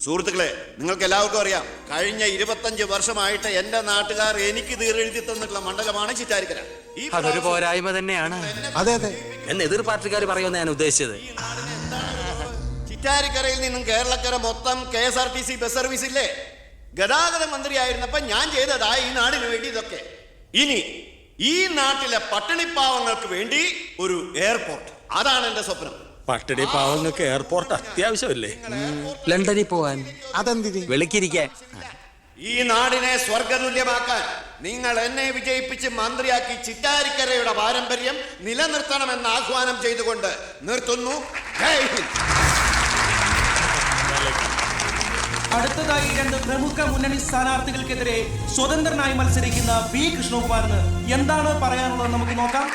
സുഹൃത്തുക്കളെ, നിങ്ങൾക്ക് എല്ലാവർക്കും അറിയാം, കഴിഞ്ഞ 25 വർഷമായിട്ട് എന്റെ നാട്ടുകാർ എനിക്ക് തീരെഴുതി തന്നിട്ടുള്ള മണ്ഡലമാണ് ചിറ്റാരിക്കര. അതൊരു പോരായ്മ തന്നെയാണ്. അതെ അതെ, എന്ന് എതിർ പാർട്ടിക്കാർ പറയുമെന്ന് ഞാൻ ഉദ്ദേശിച്ചത്. ചിറ്റാരിക്കരയിൽ നിന്നും കേരളക്കര മൊത്തം KSRTC ബസ് സർവീസ് ഇല്ലേ? ഗതാഗത മന്ത്രിയായിരുന്നപ്പോ ഞാൻ ചെയ്തതാ ഈ നാടിന് വേണ്ടി ഇതൊക്കെ. ഇനി ഈ നാട്ടിലെ പട്ടിണിപ്പാവങ്ങൾക്ക് വേണ്ടി ഒരു എയർപോർട്ട്, അതാണ് എന്റെ സ്വപ്നം. പട്ടിണി പാവങ്ങൾക്ക് എയർപോർട്ട് അത്യാവശ്യമല്ലേ? ലണ്ടനിൽ പോവാൻ, അതെന്തിന്? വെളുക്കിരിക്കാൻ. ഈ നാടിനെ സ്വർഗതുല്യമാക്കാൻ നിങ്ങൾ എന്നെ വിജയിപ്പിച്ച് മന്ത്രിയാക്കി ചിറ്റാരിക്കരയുടെ പാരമ്പര്യം നിലനിർത്തണമെന്ന് ആഹ്വാനം ചെയ്തുകൊണ്ട് നിർത്തുന്നു. ജയ് ഹിന്ദ്. അടുത്തതായി 2 പ്രമുഖ മുന്നണി സ്ഥാനാർത്ഥികൾക്കെതിരെ സ്വതന്ത്രനായി മത്സരിക്കുന്ന വി കൃഷ്ണകുമാറിന് എന്താണ് പറയാനുള്ളത് നമുക്ക് നോക്കാം.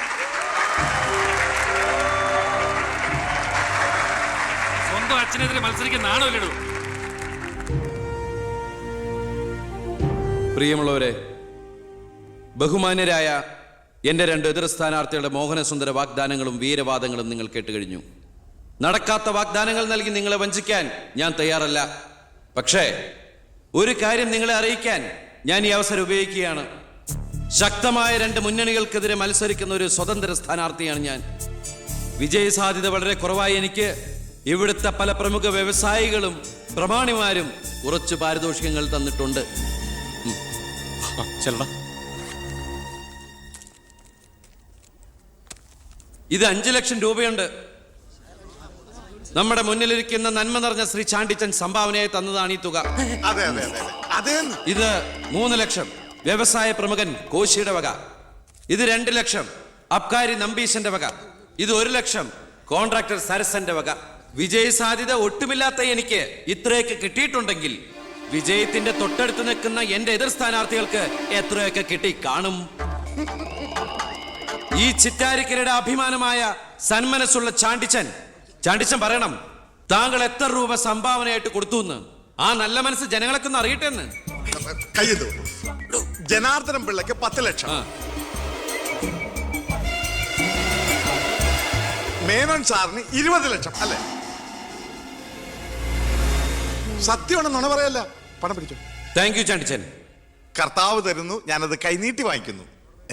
സ്വന്തം അച്ഛനെതിരെ മത്സരിക്കുന്ന ആണല്ലോ. പ്രിയമുള്ളവരെ, ബഹുമാന്യരായ എൻ്റെ 2 എതിർ സ്ഥാനാർത്ഥികളുടെ മോഹനസുന്ദര വാഗ്ദാനങ്ങളും വീരവാദങ്ങളും നിങ്ങൾ കേട്ടുകഴിഞ്ഞു. നടക്കാത്ത വാഗ്ദാനങ്ങൾ നൽകി നിങ്ങളെ വഞ്ചിക്കാൻ ഞാൻ തയ്യാറല്ല. പക്ഷേ ഒരു കാര്യം നിങ്ങളെ അറിയിക്കാൻ ഞാൻ ഈ അവസരം ഉപയോഗിക്കുകയാണ്. ശക്തമായ 2 മുന്നണികൾക്കെതിരെ മത്സരിക്കുന്ന ഒരു സ്വതന്ത്ര സ്ഥാനാർത്ഥിയാണ് ഞാൻ. വിജയസാധ്യത വളരെ കുറവായി എനിക്ക് ഇവിടുത്തെ പല പ്രമുഖ വ്യവസായികളും പ്രമാണിമാരും കുറച്ച് പാരിതോഷികങ്ങൾ തന്നിട്ടുണ്ട്. ഇത് 5 ലക്ഷം രൂപയുണ്ട്. നമ്മുടെ മുന്നിലിരിക്കുന്ന നന്മ നിറഞ്ഞ ശ്രീ ചാണ്ടിച്ചൻ സംഭാവനയായി തന്നതാണ് ഈ തുക. ഇത് 3 ലക്ഷം വ്യവസായ പ്രമുഖൻ കോശിയുടെ വക. ഇത് 2 ലക്ഷം അബ്കാരി നമ്പീശന്റെ വക. ഇത് 1 ലക്ഷം കോൺട്രാക്ടർ സരസന്റെ വക. വിജയസാധ്യത ഒട്ടുമില്ലാത്ത എനിക്ക് ഇത്രയൊക്കെ കിട്ടിയിട്ടുണ്ടെങ്കിൽ വിജയത്തിന്റെ തൊട്ടടുത്ത് നിൽക്കുന്ന എന്റെ എതിർ സ്ഥാനാർത്ഥികൾക്ക് എത്രയൊക്കെ കിട്ടി കാണും. ഈ ചിറ്റാരിക്കരയുടെ അഭിമാനമായ സന്മനസ്സുള്ള ചാണ്ടിച്ചൻ പറയണം, താങ്കൾ എത്ര രൂപ സംഭാവനയായിട്ട് കൊടുത്തു എന്ന്. ആ നല്ല മനസ്സ് ജനങ്ങളൊക്കെ ഒന്ന് അറിയട്ടെ എന്ന്. ജനാർദ്ദനം പിള്ളയ്ക്ക് 10 ലക്ഷം, മേനോൻ സാറിന് 20 ലക്ഷം അല്ലേ? സത്യമാണെന്നാണ് പറയല്ല. പണം പിടിച്ചു. Thank you Chandichan. കർത്താവ് തരുന്നു, ഞാനത് കൈനീട്ടി വാങ്ങിക്കുന്നു.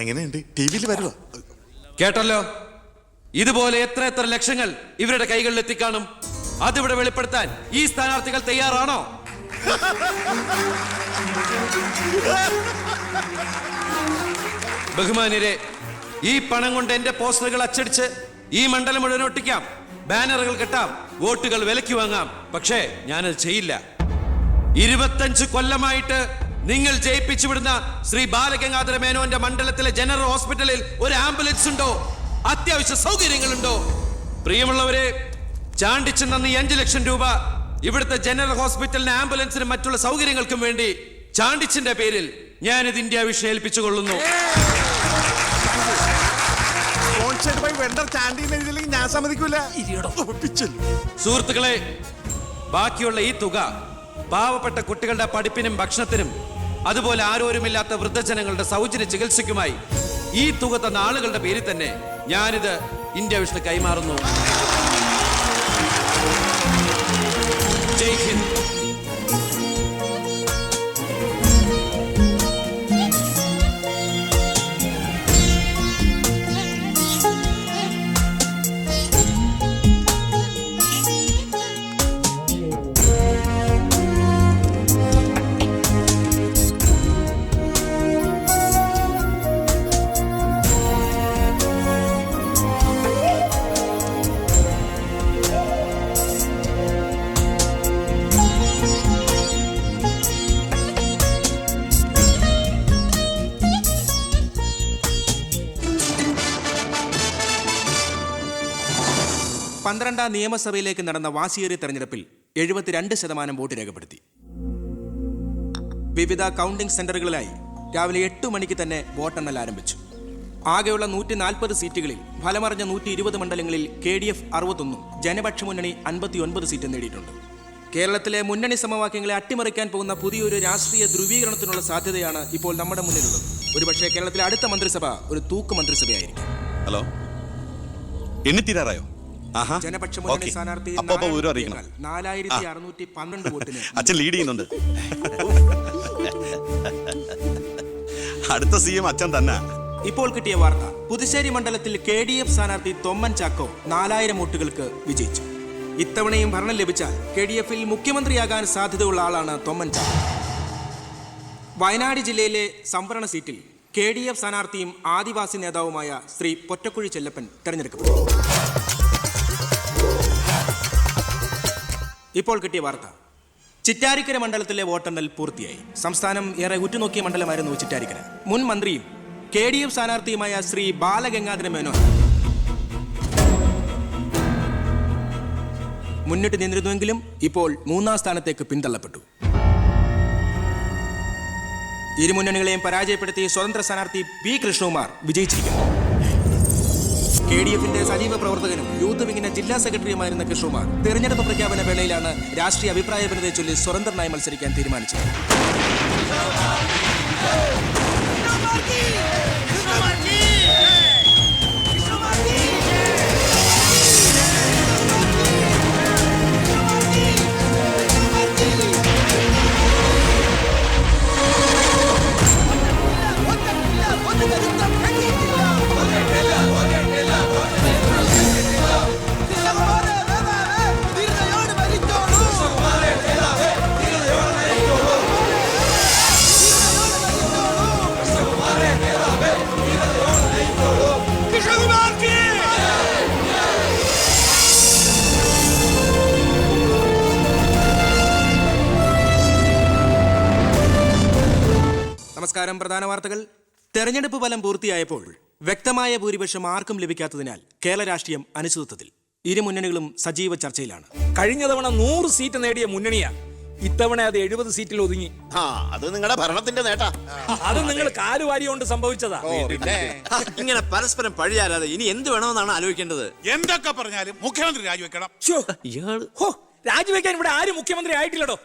എങ്ങനെയുണ്ട്? ടിവിയിൽ വരുവാ. കേട്ടല്ലോ, ഇതുപോലെ എത്ര ലക്ഷങ്ങൾ ഇവരുടെ കൈകളിൽ എത്തിക്കാണും. അതിവിടെ വെളിപ്പെടുത്താൻ ഈ സ്ഥാനാർത്ഥികൾ തയ്യാറാണോ? ബഹുമാന്യരെ, ഈ പണം കൊണ്ട് എന്റെ പോസ്റ്ററുകൾ അച്ചടിച്ച് ഈ മണ്ഡലം മുഴുവൻ ഒട്ടിക്കാം, ബാനറുകൾ കെട്ടാം, വോട്ടുകൾ വിലയ്ക്ക് വാങ്ങാം. പക്ഷേ ഞാനത് ചെയ്യില്ല. 25 കൊല്ലമായിട്ട് നിങ്ങൾ ജയിപ്പിച്ചു വിടുന്ന ശ്രീ ബാലഗംഗാധര മേനോന്റെ മണ്ഡലത്തിലെ ജനറൽ ഹോസ്പിറ്റലിൽ ഒരു ആംബുലൻസ് ഉണ്ടോ? അത്യാവശ്യ സൗകര്യങ്ങളുണ്ടോ? പ്രിയമുള്ളവരെ, ചാണ്ടിച്ചു നന്ദി 5 ലക്ഷം രൂപ ഇവിടുത്തെ ജനറൽ ഹോസ്പിറ്റലിന് ആംബുലൻസിനും മറ്റുള്ള സൗകര്യങ്ങൾക്കും വേണ്ടി ചാണ്ടിച്ചിന്റെ പേരിൽ ഞാനിത് ഇന്ത്യ വിഷയം ഏൽപ്പിച്ചുകൊള്ളുന്നു. ഞാൻ സമ്മതിക്കൂല. സുഹൃത്തുക്കളെ, ബാക്കിയുള്ള ഈ തുക പാവപ്പെട്ട കുട്ടികളുടെ പഠിപ്പിനും ഭക്ഷണത്തിനും അതുപോലെ ആരോരുമില്ലാത്ത വൃദ്ധജനങ്ങളുടെ സൗജന്യ ചികിത്സയ്ക്കുമായി ഈ തുക തന്ന ആളുകളുടെ പേരിൽ തന്നെ ഞാനിത് ഇന്ത്യ വിഷന് കൈമാറുന്നു. ജയ് ഹിന്ദ്. പന്ത്രണ്ടാം നിയമസഭയിലേക്ക് നടന്ന വാശിയേറിയ തെരഞ്ഞെടുപ്പിൽ 72% വോട്ട് രേഖപ്പെടുത്തി. വിവിധ കൗണ്ടിംഗ് സെന്ററുകളിലായി രാവിലെ 8 മണിക്ക് തന്നെ വോട്ടെണ്ണൽ ആരംഭിച്ചു. ആകെയുള്ള 140 സീറ്റുകളിൽ ഫലമറിഞ്ഞ 120 മണ്ഡലങ്ങളിൽ KDF 61, ജനപക്ഷ മുന്നണി 59 സീറ്റ് നേടിയിട്ടുണ്ട്. കേരളത്തിലെ മുന്നണി സമവാക്യങ്ങളെ അട്ടിമറിക്കാൻ പോകുന്ന പുതിയൊരു രാഷ്ട്രീയ ധ്രുവീകരണത്തിനുള്ള സാധ്യതയാണ് ഇപ്പോൾ നമ്മുടെ മുന്നിലുള്ളത്. ഒരുപക്ഷെ കേരളത്തിലെ അടുത്ത മന്ത്രിസഭ ഒരു തൂക്ക് മന്ത്രിസഭയായിരിക്കും. ഹലോ, എണ്ണിത്തീരാറായോ? ആഹാ. ജനപക്ഷ മുന്നണി ഓക്കേ. സ്ഥാനാർത്ഥി അപ്പൊ വിവരം അറിയിക്കണം. 4612 വോട്ടിന് അച്ഛൻ ലീഡ് ചെയ്യുന്നുണ്ട്. അടുത്ത CM അച്ഛൻ തന്നെ. ഇപ്പോൾ കിട്ടിയ വാർത്ത, പുതുശ്ശേരി മണ്ഡലത്തിൽ KDF സ്ഥാനാർത്ഥി തൊമ്മൻ ചാക്കോ 4000 വോട്ടുകൾക്ക് വിജയിച്ചു. ഇത്തവണയും ഭരണം ലഭിച്ചാൽ KDF-ൽ മുഖ്യമന്ത്രിയാകാൻ സാധ്യതയുള്ള ആളാണ് തൊമ്മൻ ചാക്കോ. വയനാട് ജില്ലയിലെ സംവരണ സീറ്റിൽ KDF സ്ഥാനാർത്ഥിയും ആദിവാസി നേതാവുമായ ശ്രീ പൊറ്റക്കുഴി ചെല്ലപ്പൻ തെരഞ്ഞെടുക്കപ്പെട്ടു. ഇപ്പോൾ കിട്ടിയ വാർത്ത, ചിറ്റാരിക്കര മണ്ഡലത്തിലെ വോട്ടെണ്ണൽ പൂർത്തിയായി. സംസ്ഥാനം ഏറെ ഉറ്റുനോക്കിയ മണ്ഡലമായിരുന്നു ചിറ്റാരിക്കര. മുൻ മന്ത്രിയും KDF സ്ഥാനാർത്ഥിയുമായ ശ്രീ ബാലഗംഗാധര മേനോൻ മുന്നിട്ട് നിന്നിരുന്നുവെങ്കിലും ഇപ്പോൾ 3ാം സ്ഥാനത്തേക്ക് പിന്തള്ളപ്പെട്ടു. ഇരു മുന്നണികളെയും പരാജയപ്പെടുത്തി സ്വതന്ത്ര സ്ഥാനാർത്ഥി P. കൃഷ്ണകുമാർ വിജയിച്ചിരിക്കുന്നു. KDF-ന്റെ സജീവ പ്രവർത്തകനും യൂത്ത് വിങ്ങിന്റെ ജില്ലാ സെക്രട്ടറിയുമായിരുന്ന കൃഷ്ണകുമാർ തെരഞ്ഞെടുപ്പ് പ്രഖ്യാപന വേളയിലാണ് രാഷ്ട്രീയ അഭിപ്രായ ഭിന്നതയെ ചൊല്ലി സ്വതന്ത്രനായി മത്സരിക്കാൻ തീരുമാനിച്ചത്. നമസ്കാരം. പ്രധാന വാർത്തകൾ. തെരഞ്ഞെടുപ്പ് ഫലം പൂർത്തിയായപ്പോൾ വ്യക്തമായ ഭൂരിപക്ഷം ആർക്കും ലഭിക്കാത്തതിനാൽ കേരള രാഷ്ട്രീയം അനിശ്ചിതത്വത്തിൽ. ഇരു മുന്നണികളും സജീവ ചർച്ചയിലാണ്. കഴിഞ്ഞ തവണ 100 സീറ്റ് നേടിയ മുന്നണിയാ, ഇത്തവണ അത് 70 സീറ്റിൽ ഒതുങ്ങി. അത് നിങ്ങളുടെ ഭരണത്തിന്റെ നേട്ടാ. അത് നിങ്ങൾ കാലുവാരി കൊണ്ട് സംഭവിച്ചതാ. ഇങ്ങനെ പരസ്പരം പഴിയാരാതെ ഇനി എന്ത് വേണമെന്നാണ് ആലോചിക്കേണ്ടത്. എന്തൊക്കെ പറഞ്ഞാലും മുഖ്യമന്ത്രി രാജിവെക്കണം. രാജിവെക്കാൻ ഇവിടെ ആരും മുഖ്യമന്ത്രി ആയിട്ടില്ലടോ.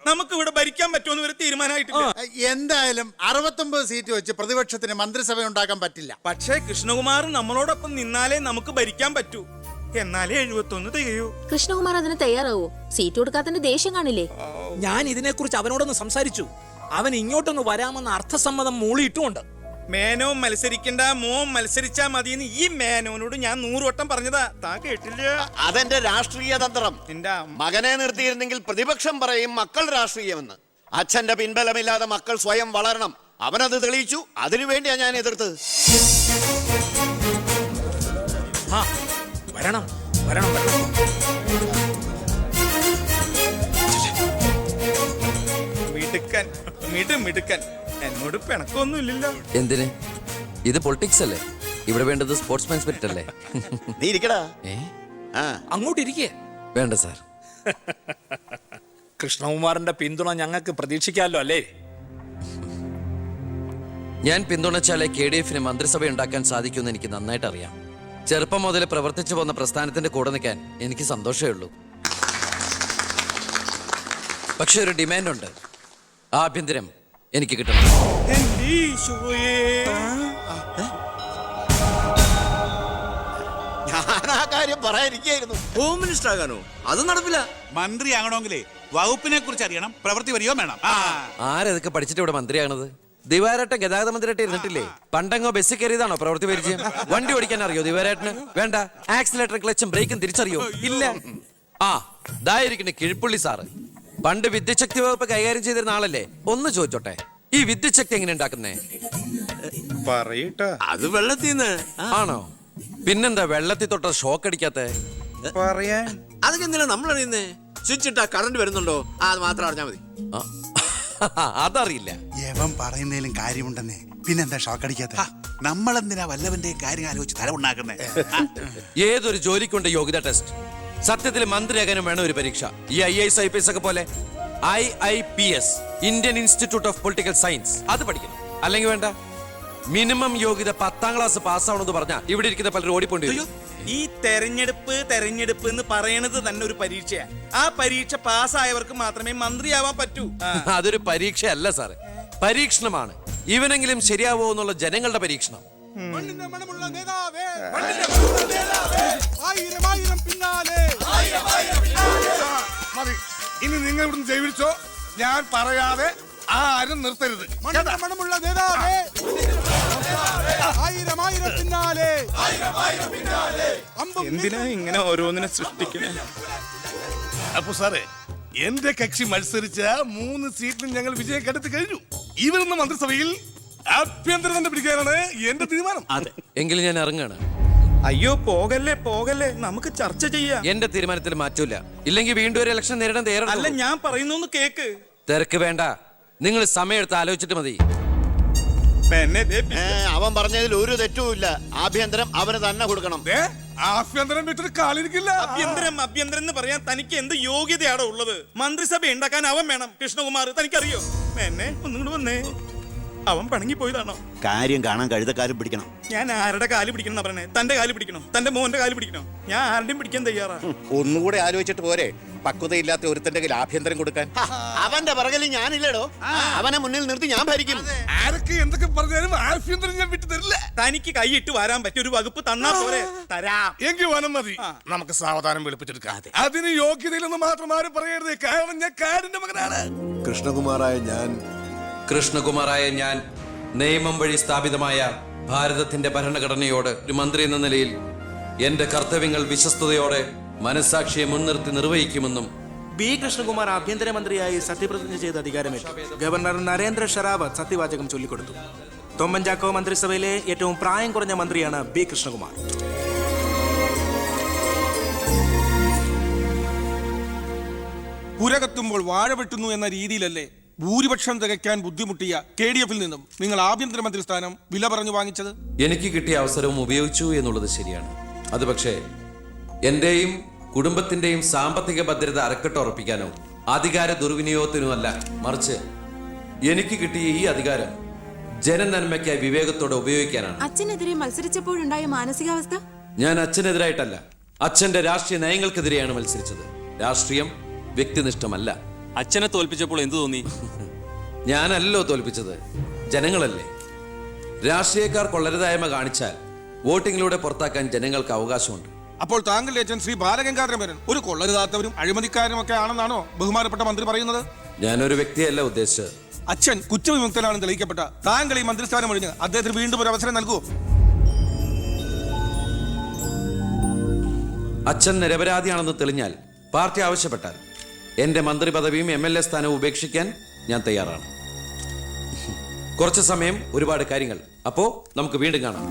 നമുക്ക് ഇവിടെ ഭരിക്കാൻ പറ്റുമെന്ന് ഒരു തീരുമാനമായിട്ടില്ല. എന്തായാലും 69 സീറ്റ് വെച്ച് പ്രതിപക്ഷത്തിന് മന്ത്രിസഭ ഉണ്ടാക്കാൻ പറ്റില്ല. പക്ഷേ കൃഷ്ണകുമാർ നമ്മളോടൊപ്പം നിന്നാലേ നമുക്ക് ഭരിക്കാൻ പറ്റൂ. എന്നാലേ 71 തികയൂ. കൃഷ്ണകുമാർ അതിന് തയ്യാറാവോ? സീറ്റ് കൊടുക്കാത്തതിന്റെ ദേഷ്യം കാണില്ലേ? ഞാൻ ഇതിനെക്കുറിച്ച് അവനോടൊന്ന് സംസാരിച്ചു. അവൻ ഇങ്ങോട്ടൊന്ന് വരാമെന്ന് അർത്ഥസമ്മതം മൂളിയിട്ടുമുണ്ട്. മേനോൻ മത്സരിക്കണ്ട, മോൻ മത്സരിച്ചാ മതിയെന്ന് ഈ മേനോനോട് ഞാൻ 100 വട്ടം പറഞ്ഞതാ. താ കേട്ടില്ല. അതെന്റെ രാഷ്ട്രീയ തന്ത്രം. നിന്റെ മകനെ നിർത്തിയിരുന്നെങ്കിൽ പ്രതിപക്ഷം പറയും മക്കൾ രാഷ്ട്രീയമെന്ന്. അച്ഛന്റെ പിൻബലമില്ലാതെ മക്കൾ സ്വയം വളരണം. അവനത് തെളിയിച്ചു. അതിനുവേണ്ടിയാ ഞാൻ എതിർത്തത്. വരണം വരണം വരണം. മിടുക്കൻ മിടുക്കൻ. എന്നോട് പിണക്കൊന്നുമില്ലല്ലോ. എന്തിന്? ഇത് പൊളിറ്റിക്സ് അല്ലേ? ഇവിടെ വേണ്ടത് സ്പോർട്സ്മാൻ സ്പിരിറ്റ് അല്ലേ? നീ ഇരിക്കടാ. അങ്ങോട്ടിരിക്കേ. വേണ്ട സാർ. കൃഷ്ണകുമാറിന്റെ പിന്തുണ ഞങ്ങൾക്ക് പ്രതീക്ഷിക്കാമല്ലോ അല്ലേ? ഞാൻ പിന്തുണച്ചാലേ KDF-ന് മന്ത്രിസഭ ഉണ്ടാക്കാൻ സാധിക്കുമെന്ന് എനിക്ക് നന്നായിട്ട് അറിയാം. ചെറുപ്പം മുതൽ പ്രവർത്തിച്ചു പോന്ന പ്രസ്ഥാനത്തിന്റെ കൂടെ നിൽക്കാൻ എനിക്ക് സന്തോഷമേ ഉള്ളൂ. പക്ഷെ ഒരു ഡിമാൻഡുണ്ട്. ആഭ്യന്തരം എനിക്ക് കിട്ടണം. ഞാൻ ആ കാര്യം പറയാനിരിക്കായിരുന്നു. Home minister ആകാനോ? അത് നടപ്പില്ല. മന്ത്രി ആകണമെങ്കിലേ വകുപ്പിനെ കുറിച്ച് അറിയണം, പ്രവൃത്തി വരികയോ വേണം. ആരതൊക്കെ പഠിച്ചിട്ട് ഇവിടെ മന്ത്രിയാണത്? ദിവാരേട്ടൻ ഗതാഗത മന്ത്രിയായിട്ട് ഇരുന്നിട്ടില്ലേ? പണ്ടെങ്ങോ ബസ്സിൽ കയറിയതാണോ പ്രവൃത്തി പരിചയം? വണ്ടി ഓടിക്കാൻ അറിയോ ദിവാരേട്ടന്? വേണ്ട. ആക്സിലേറ്റർ ക്ലച്ചും ബ്രേക്കും തിരിച്ചറിയോ? ഇല്ല. ദായിരിക്കണ കിഴിപ്പുള്ളി സാറ് പണ്ട് വിദ്യുച്ഛക്തി വകുപ്പ് കൈകാര്യം ചെയ്തിരുന്ന ആളല്ലേ? ഒന്ന് ചോദിച്ചോട്ടെ, ഈ വിദ്യുച്ഛക്തി എങ്ങനെ ഉണ്ടാക്കുന്നേ? പറയട്ടോ. അത് വെള്ളത്തിന്ന് ആണോ? പിന്നെന്താ വെള്ളത്തിൽ തൊട്ട ഷോക്ക് അടിക്കാത്ത? പറയാൻ അതൊക്കെ എന്തിനാ നമ്മൾ അറിയുന്നേ? സ്വിച്ച് ഇട്ടാ കറണ്ട് വരുന്നുണ്ടോ? അത് മാത്രം അറിഞ്ഞാ മതി. അതറിയില്ല. യവൻ പറയുന്നതിലും കാര്യമുണ്ടെന്നേ. പിന്നെന്താ ഷോക്ക് അടിക്കാത്ത? നമ്മളെന്തിനാ വല്ലവന്റെ കാര്യം ആലോചിച്ച് തല ഉണ്ടാക്കുന്നേ? ഏതൊരു ജോലിക്കുണ്ട് യോഗ്യത ടെസ്റ്റ്. സത്യത്തിൽ മന്ത്രിയാകാനും വേണം ഒരു പരീക്ഷ. ഈ IAS IPS ഒക്കെ പോലെ IIPS, Indian institute of political science, അത് പഠിക്കണം. അല്ലെങ്കിൽ വേണ്ട. മിനിമം യോഗ്യത 10ാം ക്ലാസ് പാസ്സാവണമെന്ന് പറഞ്ഞാൽ ഇവിടെ ഇരിക്കുന്ന പലരും ഓടിപ്പോണ്ടി വരും. ഈ തെരഞ്ഞെടുപ്പ് എന്ന് പറയണത് തന്നെ ഒരു പരീക്ഷയാ. ആ പരീക്ഷ പാസ്സായവർക്ക് മാത്രമേ മന്ത്രിയാവാൻ പറ്റൂ. അതൊരു പരീക്ഷയല്ല സാറേ, പരീക്ഷണമാണ്. ഇവനെങ്കിലും ശരിയാവോ എന്നുള്ള ജനങ്ങളുടെ പരീക്ഷണം. മതി, ഇനി നിങ്ങൾ ഇവിടുന്ന് ജൈവിച്ചോ, ഞാൻ പറയാതെ ആരും നിർത്തരുത്. മണമുള്ള നേതാവേ, ആയിരം ആയിരം പിന്നാലെ, എന്തിനാ ഇങ്ങനെ ഓരോന്നിനെ സൃഷ്ടിക്കണേ? അപ്പൊ സാറേ, എന്റെ കക്ഷി മത്സരിച്ച 3 സീറ്റിലും ഞങ്ങൾ വിജയം കണ്ടെത്തി കഴിഞ്ഞു. ഇവരുന്ന മന്ത്രിസഭയിൽ ആഭ്യന്തരം തന്നെ പിടിക്കാനാണ് എന്റെ തീരുമാനം. എങ്കിലും ഞാൻ ഇറങ്ങാണ്. അയ്യോ പോകല്ലേ പോകല്ലേ, നമുക്ക് ചർച്ച ചെയ്യാം. എന്റെ തീരുമാനത്തിൽ മാറ്റൂല. ഇല്ലെങ്കിൽ വീണ്ടും ഒരു ഇലക്ഷൻ നേരിടാൻ അല്ല തയ്യാറല്ല. ഞാൻ പറയുന്നു കേക്ക്. തിരക്ക് വേണ്ട, നിങ്ങൾ സമയമെടുത്ത് ആലോചിച്ചിട്ട് മതി. അവൻ പറഞ്ഞതിൽ ഒരു തെറ്റുമില്ല. ആഭ്യന്തരം അവന് തന്നെ കൊടുക്കണം. ആഭ്യന്തരം വിട്ടിട്ട് കാലിരിക്കില്ല. അഭ്യന്തരം എന്ന് പറയാൻ തനിക്ക് എന്ത് യോഗ്യതയാണോ ഉള്ളത്? മന്ത്രിസഭ ഉണ്ടാക്കാൻ അവൻ വേണം. കൃഷ്ണകുമാർ തനിക്കറിയോ? എന്നെ ഒന്നും വന്നേ. അവൻ പണങ്ങി പോയതാണോ? കാര്യം കാണാൻ കഴുതക്കാരും പിടിക്കണം. ഞാൻ ആരുടെ കാല് പിടിക്കണം എന്നാ പറഞ്ഞേ? തന്റെ കാല് പിടിക്കണോ? തന്റെ മോന്റെ കാല് പിടിക്കണോ? ഞാൻ ആരുടെയും പിടിക്കാൻ തയ്യാറാ. ഒന്നുകൂടെ ആലോചിച്ചിട്ട് പോരെ പക്വതയില്ലാത്ത ഒരുത്തന്റെ കയ്യിൽ ആഭ്യന്തരം കൊടുക്കാൻ. അവന്റെ പിറകിൽ ഞാനില്ലടോ. അവനെ മുന്നിൽ നിർത്തി ഞാൻ ഭരിക്കും. ആരൊക്കെ എന്തൊക്കെ പറഞ്ഞാലും ആഭ്യന്തരം ഞാൻ വിട്ടു തരില്ല. തനിക്ക് കൈയിട്ട് വരാൻ പറ്റിയ ഒരു വകുപ്പ് തന്നാ പോരെ? തരാം. എങ്കിൽ വനം മതി, നമുക്ക് സാവധാനം വെളുപ്പിച്ചെടുക്കാം. അതിന് യോഗ്യതയിലൊന്നും മാത്രം ആരും പറയരുത്, കാരണം ഞാൻ കാടിന്റെ മകനാണ്. കൃഷ്ണകുമാറായ ഞാൻ നിയമം വഴി സ്ഥാപിതമായ ഭാരതത്തിന്റെ ഭരണഘടനയോട് ഒരു മന്ത്രി എന്ന നിലയിൽ എന്റെ കർത്തവ്യങ്ങൾ വിശ്വസ്തയോടെ മനസാക്ഷിയെ മുൻനിർത്തി നിർവഹിക്കുമെന്നും ബി കൃഷ്ണകുമാർ ആഭ്യന്തരമന്ത്രിയായി സത്യപ്രതിജ്ഞ ചെയ്ത് അധികാരമേറ്റു. ഗവർണർ നരേന്ദ്ര ഷെറാവത്ത് സത്യവാചകം ചൊല്ലിക്കൊടുത്തു. തൊമ്മൻചാക്കോ മന്ത്രിസഭയിലെ ഏറ്റവും പ്രായം കുറഞ്ഞ മന്ത്രിയാണ് ബി കൃഷ്ണകുമാർ. പുരകത്തുമ്പോൾ വാഴ വെട്ടുന്നു എന്ന രീതിയിലല്ലേ ഭൂരിപക്ഷം തികയ്ക്കാൻ ബുദ്ധിമുട്ടിയ KDF-ൽ നിന്നും നിങ്ങൾ ആഭ്യന്തരമന്ത്രി സ്ഥാനം വില പറഞ്ഞു വാങ്ങിച്ചത്? എനിക്ക് കിട്ടിയ അവസരവും ഉപയോഗിച്ചു എന്നുള്ളത് ശരിയാണ്. അത് പക്ഷേ എന്റെയും കുടുംബത്തിന്റെയും സാമ്പത്തിക ഭദ്രത അരക്കെട്ട് ഉറപ്പിക്കാനോ അധികാര ദുർവിനിയോഗത്തിനോ അല്ല, മറിച്ച് എനിക്ക് കിട്ടിയ ഈ അധികാരം ജനനന്മയ്ക്കായി വിവേകത്തോടെ ഉപയോഗിക്കാനാണ്. അച്ഛനെതിരെ മത്സരിച്ചപ്പോഴുണ്ടായ മാനസികാവസ്ഥ? ഞാൻ അച്ഛനെതിരായിട്ടല്ല, അച്ഛന്റെ രാഷ്ട്രീയ നയങ്ങൾക്കെതിരെയാണ് മത്സരിച്ചത്. രാഷ്ട്രീയം വ്യക്തിനിഷ്ഠമല്ല. അച്ഛനെ തോൽപ്പിച്ചപ്പോൾ എന്തു തോന്നി? ഞാനല്ലോ തോൽപ്പിച്ചത്, ജനങ്ങളല്ലേ. രാഷ്ട്രീയക്കാർ കൊള്ളരുതായ്മ കാണിച്ചാൽ വോട്ടിങ്ങിലൂടെ പുറത്താക്കാൻ ജനങ്ങൾക്ക് അവകാശമുണ്ട്. അപ്പോൾ താങ്കളുടെ അച്ഛൻ ശ്രീ ബാലഗംഗാധരൻ ഒരു കൊള്ളരുതാത്തവരും അഴിമതിക്കാരും ഒക്കെ ആണെന്നാണോ ബഹുമാനപ്പെട്ട മന്ത്രി പറയുന്നത്? ഞാനൊരു വ്യക്തിയല്ല ഉദ്ദേശിച്ചത്. അച്ഛൻ കുറ്റവിമുക്തനാണെന്ന് തെളിയിക്കപ്പെട്ട താങ്കൾ ഈ മന്ത്രിസ്ഥാനം ഒഴിഞ്ഞ് അദ്ദേഹത്തിന് വീണ്ടും ഒരു അവസരം നൽകുമോ? അച്ഛൻ നിരപരാധിയാണെന്ന് തെളിഞ്ഞാൽ പാർട്ടി ആവശ്യപ്പെട്ടാൽ എന്റെ മന്ത്രി പദവിയും MLA സ്ഥാനവും ഉപേക്ഷിക്കാൻ ഞാൻ തയ്യാറാണ്. കുറച്ച് സമയം, ഒരുപാട് കാര്യങ്ങൾ. അപ്പോ നമുക്ക് വീണ്ടും കാണാം.